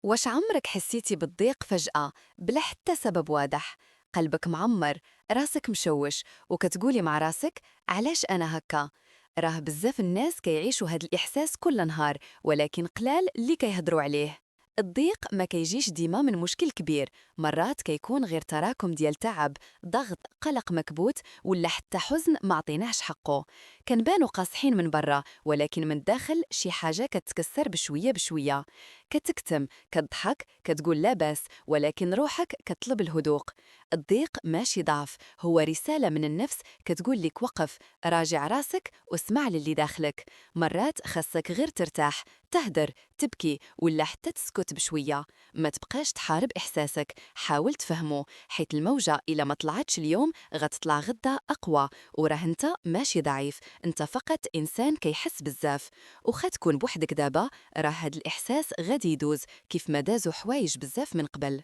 واش عمرك حسيتي بالضيق فجأة بلا حتى سبب واضح؟ قلبك معمر، راسك مشوش، وكتقولي مع راسك علاش أنا هكا؟ راه بزاف الناس كيعيشوا هاد الإحساس كل نهار، ولكن قلال اللي كيهضروا عليه. الضيق ما كيجيش ديما من مشكل كبير، مرات كيكون غير تراكم ديال تعب، ضغط، قلق مكبوت، ولا حتى حزن ما عطيناهش حقه. كنبانو قاصحين من برا، ولكن من الداخل شي حاجة كتكسر بشوية بشوية. كتكتم، كتضحك، كتقول لا باس، ولكن روحك كتطلب الهدوء. الضيق ماشي ضعف، هو رسالة من النفس كتقول لك وقف، راجع راسك واسمع للي داخلك. مرات خاصك غير ترتاح، تهدر، تبكي، ولا حتى تسكت بشوية. ما تبقاش تحارب إحساسك، حاول تفهمه، حيث الموجة إلا ما طلعتش اليوم غتطلع غدا أقوى. وراه انت ماشي ضعيف، انت فقط إنسان كيحس بزاف. وخا تكون بوحدك دابا، راه هاد الإحساس غادي يدوز كيف ما دازوا حوايج بزاف من قبل.